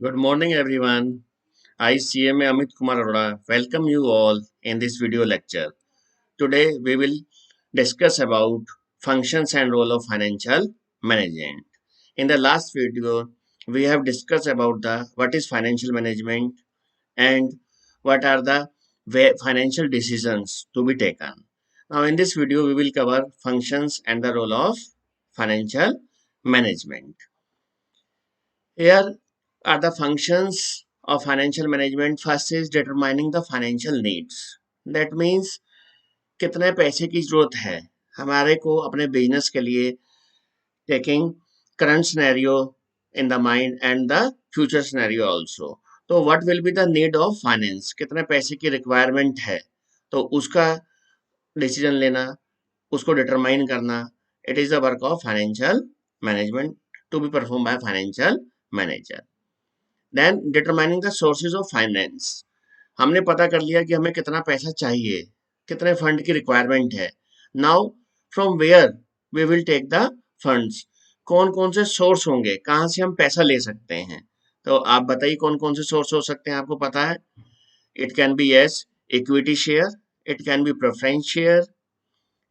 Good morning, everyone. I, CMA Amit Kumar Arora, welcome you all in this video lecture. Today, we will discuss about functions and role of financial management. In the last video, we have discussed about the what is financial management and what are the financial decisions to be taken. Now, in this video, we will cover functions and the role of financial management. Here are the functions of financial management. First is determining the financial needs. That means कितने पैसे की जरूरत है हमारे को अपने business के लिए, taking current scenario in the mind and the future scenario also. तो what will be the need of finance, कितने पैसे की requirement है, तो उसका डिसीजन लेना, उसको डिटरमाइन करना, it is the work of financial management to be perform by financial manager. Then determining the sources of finance. हमने पता कर लिया कि हमें कितना पैसा चाहिए, कितने फंड की रिक्वायरमेंट है. Now from where we will take the funds. कौन कौन से सोर्स होंगे, कहाँ से हम पैसा ले सकते हैं. तो आप बताइए कौन कौन से सोर्स हो सकते हैं, आपको पता है. It can be yes equity share, it can be preference share,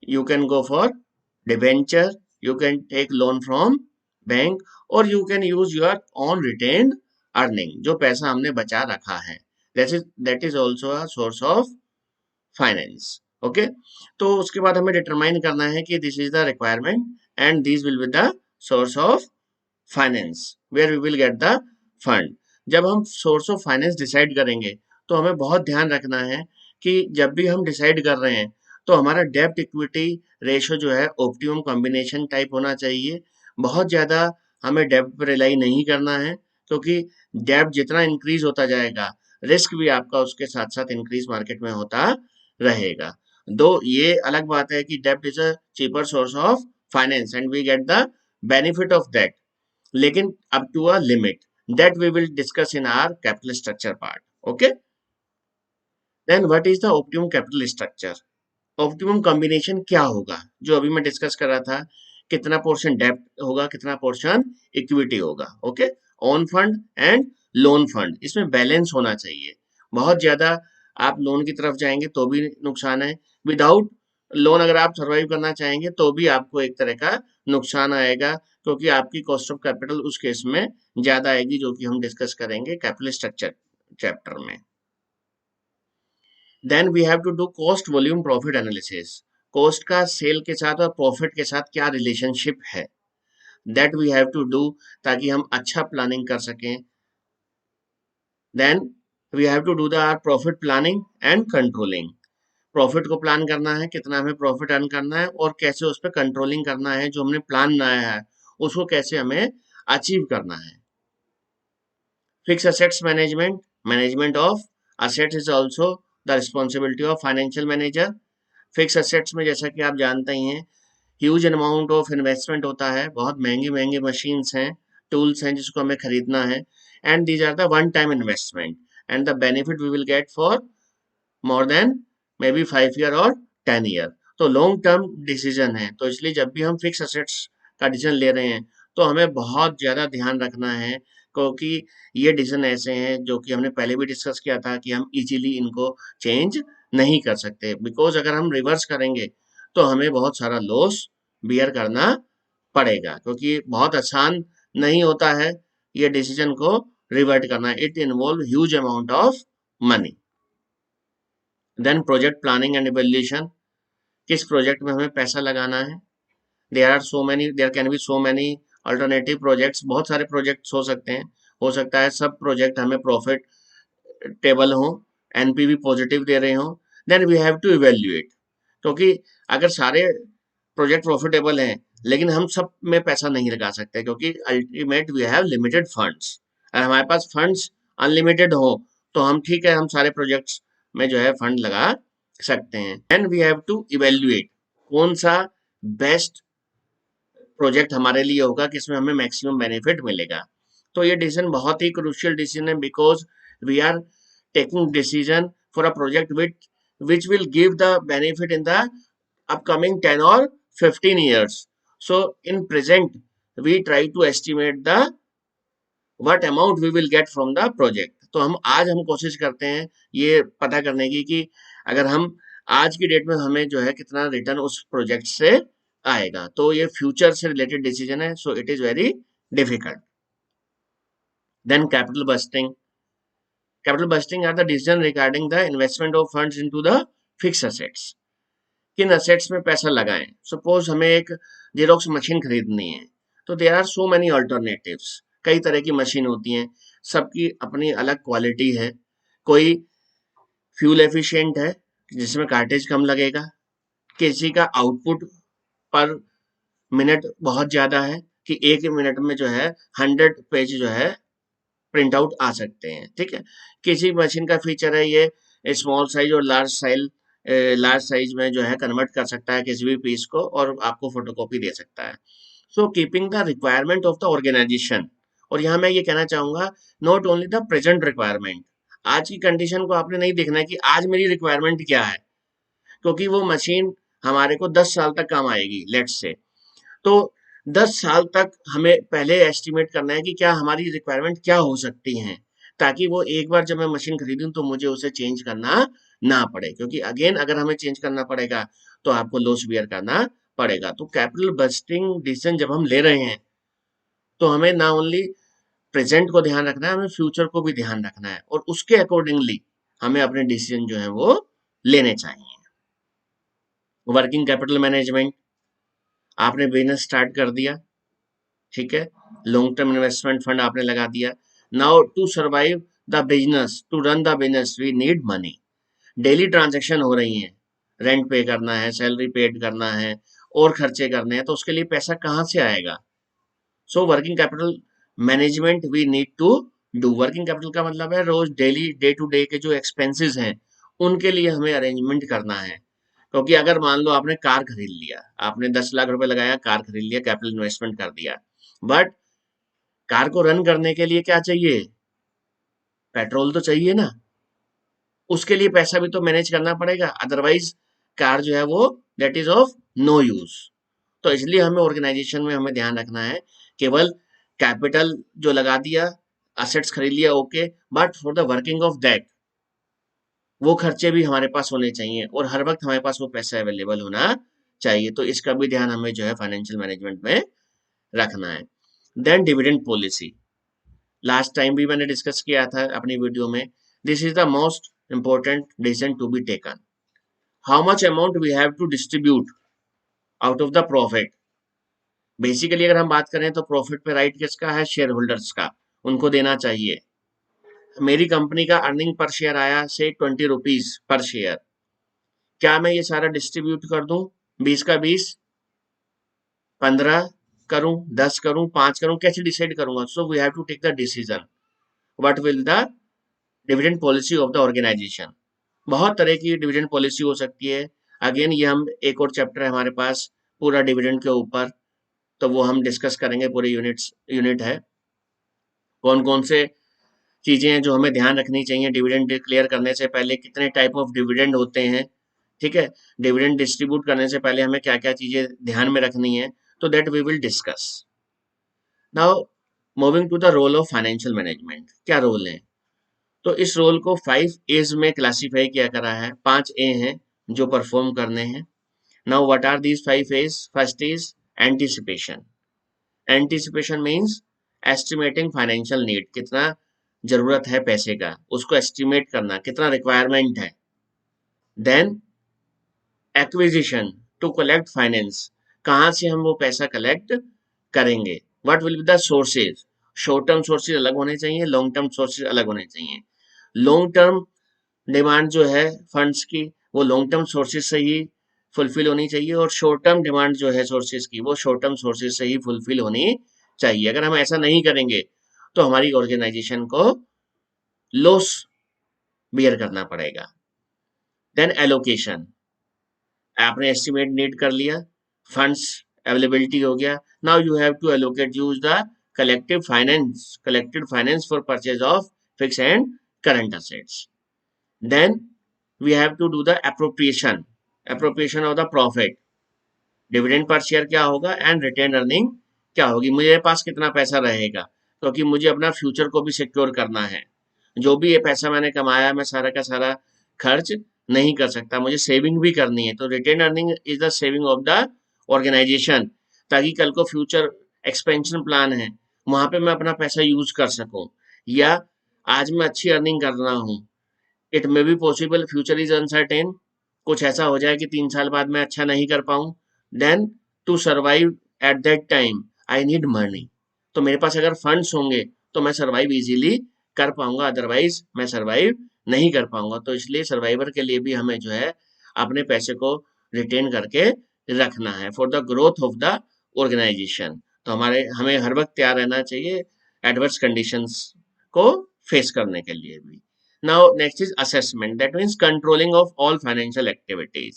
you can go for debenture, you can take loan from bank, or you can use your own retained earning, जो पैसा हमने बचा रखा है. that is also a source of finance. Okay, तो उसके बाद हमें डिटरमाइन करना है कि this is the requirement and these will be the source of finance where we will get the fund. जब हम source of finance डिसाइड करेंगे तो हमें बहुत ध्यान रखना है कि जब भी हम डिसाइड कर रहे हैं तो हमारा डेब्ट इक्विटी रेशो जो है ऑप्टिमम कॉम्बिनेशन टाइप होना चाहिए. बहुत ज़्यादा हमें डेब्ट पर रिलाई नहीं करना है, क्योंकि डेब्ट जितना इंक्रीज होता जाएगा रिस्क भी आपका उसके साथ साथ इंक्रीज मार्केट में होता रहेगा. दो ये अलग बात है कि डेब्ट is a cheaper source of finance and we get the benefit of that, लेकिन up to a limit. That we will discuss in our capital structure part. Okay, then what is the optimum capital structure. Optimum combination क्या होगा, जो अभी मैं discuss कर रहा था, कितना पोर्शन डेब्ट होगा, कितना पोर्शन इक्विटी होगा. Okay, own fund and loan fund, इसमें बैलेंस होना चाहिए. बहुत ज्यादा आप लोन की तरफ जाएंगे तो भी नुकसान है, विदाउट लोन अगर आप सर्वाइव करना चाहेंगे तो भी आपको एक तरह का नुकसान आएगा, क्योंकि आपकी कॉस्ट ऑफ कैपिटल उस केस में ज्यादा आएगी, जो कि हम डिस्कस करेंगे कैपिटल स्ट्रक्चर चैप्टर में. Then we have to do cost volume profit analysis. Cost का सेल के साथ और प्रॉफिट के साथ क्या रिलेशनशिप है, that we have to do, ताकि हम अच्छा प्लानिंग कर सकें. Then we have to do the profit planning and controlling. Profit को प्लान करना है, कितना हमें प्रॉफिट अर्न करना है और कैसे उस पर कंट्रोलिंग करना है, जो हमने प्लान बनाया है उसको कैसे हमें अचीव करना है. Fix assets management. Management of assets is also the responsibility of financial manager. Fix assets में जैसा कि आप जानते ही हैं, ह्यूज अमाउंट ऑफ इन्वेस्टमेंट होता है, बहुत महंगी महंगी मशीन्स हैं, टूल्स हैं जिसको हमें खरीदना है, and these are the one time investment and the benefit we will get for more than may be 5 year और 10 ईयर. तो लॉन्ग टर्म डिसीजन है, तो इसलिए जब भी हम फिक्स असेट्स का डिसीजन ले रहे हैं तो हमें बहुत ज़्यादा ध्यान रखना है, क्योंकि ये डिसीजन ऐसे हैं जो कि हमने पहले भी डिस्कस किया था कि हम इजीली इनको चेंज नहीं कर सकते, बिकॉज अगर हम रिवर्स करेंगे तो हमें बहुत सारा लॉस बियर करना पड़ेगा, क्योंकि बहुत आसान नहीं होता है ये डिसीजन को रिवर्ट करना. It involve huge amount of money. Then project planning and evaluation. किस प्रोजेक्ट में हमें पैसा लगाना है. There can be so many alternative projects. बहुत सारे प्रोजेक्ट्स हो सकते हैं, हो सकता है सब प्रोजेक्ट हमें प्रॉफिट टेबल हो, एनपीवी पॉजिटिव दे रहे हो. Then we have to evaluate, क्योंकि अगर सारे प्रोजेक्ट प्रॉफिटेबल हैं लेकिन हम सब में पैसा नहीं लगा सकते, क्योंकि ultimate we have limited funds. अगर हमारे पास फंड्स अनलिमिटेड हो तो हम ठीक है, हम सारे प्रोजेक्ट्स में जो है फंड लगा सकते हैं. And we have to evaluate कौन सा बेस्ट प्रोजेक्ट हमारे लिए होगा, किसमें हमें मैक्सिमम बेनिफिट मिलेगा. तो ये डिसीजन बहुत ही क्रूशियल डिसीजन है, because we are taking decision for a project which will give the benefit in the upcoming 10 or 15 years. So in present we try to estimate the what amount we will get from the project. तो हम कोशिश करते हैं ये पता करने की कि अगर हम आज की डेट में हमें जो है कितना रिटर्न उस प्रोजेक्ट से आएगा। तो ये फ्यूचर से रिलेटेड डिसीजन है, so it is very difficult. Then capital budgeting are the decision regarding the investment of funds into the fix assets. किन असेट्स में पैसा लगाएं। सपोज हमें एक जेरोक्स मशीन खरीदनी है, तो there are so many alternatives. कई तरह की मशीन होती हैं, सबकी अपनी अलग क्वालिटी है। कोई फ्यूल एफिशिएंट है जिसमें कार्टेज कम लगेगा, किसी का आउटपुट पर मिनट बहुत ज्यादा है कि एक मिनट में जो है 100 पेज जो है प्रिंट आउट आ सकते हैं, ठीक है। किसी मशीन का फीचर है ये स्मॉल साइज और लार्ज साइज में जो है कन्वर्ट कर सकता है किसी भी पीस को और आपको फोटोकॉपी दे सकता है। So keeping the requirement of the organization. और यहाँ मैं ये कहना चाहूंगा, not only the present requirement. आज की कंडीशन को आपने नहीं देखना है कि आज मेरी रिक्वायरमेंट क्या है, क्योंकि वो मशीन हमारे को 10 साल तक काम आएगी लेट्स से। तो 10 साल तक हमें पहले एस्टिमेट करना है कि क्या हमारी रिक्वायरमेंट क्या हो सकती हैं, ताकि वो एक बार जब मैं मशीन खरीदूं तो मुझे उसे चेंज करना ना पड़े, क्योंकि अगेन अगर हमें चेंज करना पड़ेगा तो आपको लॉस बियर करना पड़ेगा। तो कैपिटल बस्टिंग डिसीजन जब हम ले रहे हैं तो हमें ना ओनली प्रेजेंट को ध्यान रखना है, हमें फ्यूचर को भी ध्यान रखना है और उसके अकॉर्डिंगली हमें अपने डिसीजन जो है वो लेने चाहिए। वर्किंग कैपिटल मैनेजमेंट, आपने बिजनेस स्टार्ट कर दिया, ठीक है, लॉन्ग टर्म इन्वेस्टमेंट फंड आपने लगा दिया। Now to survive the business, to run the business we need money. Daily transaction हो रही हैं, रेंट पे करना है, सैलरी पेड करना है और खर्चे करने हैं, तो उसके लिए पैसा कहाँ से आएगा। So working capital management we need to do. Working capital का मतलब है रोज डेली डे टू डे के जो एक्सपेंसेस हैं उनके लिए हमें अरेंजमेंट करना है। क्योंकि अगर मान लो आपने कार खरीद लिया, आपने 10 लाख रुपए लगाया, कार खरीद लिया, कैपिटल इन्वेस्टमेंट कर दिया, बट कार को रन करने के लिए क्या चाहिए, पेट्रोल तो चाहिए ना, उसके लिए पैसा भी तो मैनेज करना पड़ेगा, अदरवाइज कार जो है वो that is of no use. तो इसलिए हमें ऑर्गेनाइजेशन में हमें ध्यान रखना है, केवल कैपिटल जो लगा दिया, असेट्स खरीद लिया, okay, but for the working of that वो खर्चे भी हमारे पास होने चाहिए और हर वक्त हमारे पास वो पैसा अवेलेबल होना चाहिए। तो इसका भी ध्यान हमें जो है फाइनेंशियल मैनेजमेंट में रखना है। Then dividend policy, last time भी मैंने डिस्कस किया था अपनी वीडियो में। This is the most important decision to be taken. How much amount we have to distribute out of the profit. Basically अगर हम बात करें तो प्रॉफिट पे राइट किसका है, शेयर होल्डर्स का, उनको देना चाहिए। मेरी कंपनी का अर्निंग पर शेयर आया से 20 रुपीज पर शेयर, क्या मैं ये सारा डिस्ट्रीब्यूट कर दूं, 20 का 20, 15 करूं, 10 करूं, 5 करूं, कैसे डिसाइड करूंगा। So we have to take the decision what will the dividend policy of the organization. बहुत तरह की डिविडेंड पॉलिसी हो सकती है। अगेन ये हम एक और चैप्टर है हमारे पास पूरा डिविडेंड के ऊपर, तो वो हम डिस्कस करेंगे, पूरे यूनिट है कौन कौन से चीजें हैं जो हमें ध्यान रखनी चाहिए डिविडेंड डिक्लेयर करने से पहले, कितने टाइप ऑफ डिविडेंड होते हैं, ठीक है, डिविडेंड डिस्ट्रीब्यूट करने से पहले हमें क्या क्या चीजें ध्यान में रखनी है, तो that we will discuss. Now moving to the role of financial management, क्या रोल है। तो इस रोल को 5 एज में क्लासीफाई किया करा है, 5 ए हैं जो परफॉर्म करने हैं। Now what are these 5 A's. First is anticipation. Anticipation means estimating financial need, कितना जरूरत है पैसे का उसको एस्टिमेट करना, कितना रिक्वायरमेंट है। Then acquisition, to collect finance, कहाँ से हम वो पैसा कलेक्ट करेंगे। What will be the sources, short term sources अलग होने चाहिए, लॉन्ग टर्म सोर्सेज अलग होने चाहिए। लॉन्ग टर्म डिमांड जो है फंड्स की वो लॉन्ग टर्म सोर्सेज से ही फुलफिल होनी चाहिए और शॉर्ट टर्म डिमांड जो है सोर्सेज की वो शॉर्ट टर्म सोर्सेज से ही फुलफिल होनी चाहिए। अगर हम ऐसा नहीं करेंगे तो हमारी ऑर्गेनाइजेशन को लॉस बियर करना पड़ेगा। देन एलोकेशन, आपने एस्टिमेट नीड कर लिया, फंड्स अवेलेबिलिटी हो गया, now you have to allocate, use the collected finance for purchase of fix and current assets. Then we have to do the appropriation of the profit, dividend पर share क्या होगा and retain earning क्या होगी, मुझे पास कितना पैसा रहेगा। क्योंकि मुझे अपना फ्यूचर को भी सिक्योर करना है। जो भी ये पैसा मैंने कमाया मैं सारा का सारा खर्च नहीं कर सकता, मुझे सेविंग भी करनी है। तो retain earning is the saving of the organization, ताकि कल को फ्यूचर एक्सपेंशन प्लान है वहां पे मैं अपना पैसा यूज कर सकूं। या आज मैं अच्छी अर्निंग कर रहा हूँ, it may be possible future is uncertain, कुछ ऐसा हो जाए कि 3 साल बाद मैं अच्छा नहीं कर पाऊं, then to survive at that time I need money. तो मेरे पास अगर फंड्स होंगे तो मैं सर्वाइव इजीली कर पाऊंगा, अदरवाइज मैं सर्वाइव नहीं कर पाऊंगा। तो इसलिए सर्वाइवर के लिए भी हमें जो है अपने पैसे को रिटेन करके रखना है for the growth of the organization. तो हमारे हमें हर वक्त तैयार रहना चाहिए एडवर्स कंडीशंस को फेस करने के लिए भी। Now, next is assessment. That means controlling of all financial activities.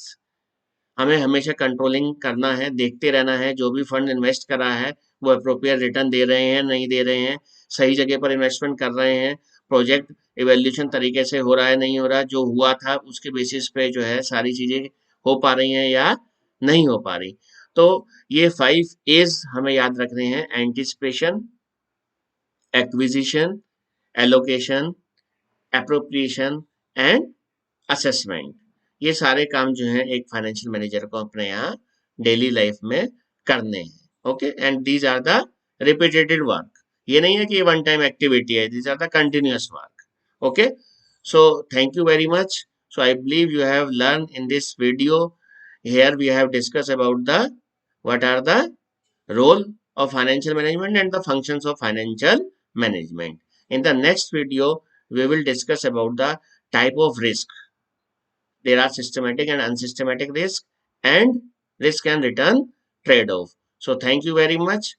हमें हमेशा कंट्रोलिंग करना है, देखते रहना है जो भी फंड इन्वेस्ट कर रहा है वो अप्रोप्रिएट रिटर्न दे रहे हैं नहीं दे रहे हैं, सही जगह पर इन्वेस्टमेंट कर रहे हैं, प्रोजेक्ट इवेल्यूशन तरीके से हो रहा है नहीं हो रहा, जो हुआ था उसके बेसिस पे जो है सारी चीजें हो पा रही हैं या नहीं हो पा रही। तो ये 5 A's हमें याद रखने हैं: anticipation, acquisition, allocation, appropriation and assessment. ये सारे काम जो हैं एक फाइनेंशियल मैनेजर को अपने यहाँ डेली लाइफ में करने हैं। Okay, and these are the repeated work. ये नहीं है कि ये वन टाइम एक्टिविटी है, these are the continuous work. Okay, so thank you very much. So I believe you have learned in this video. Here we have discussed about the what are the role of financial management and the functions of financial management. In the next video, we will discuss about the type of risk. There are systematic and unsystematic risk and risk and return trade-off. So thank you very much.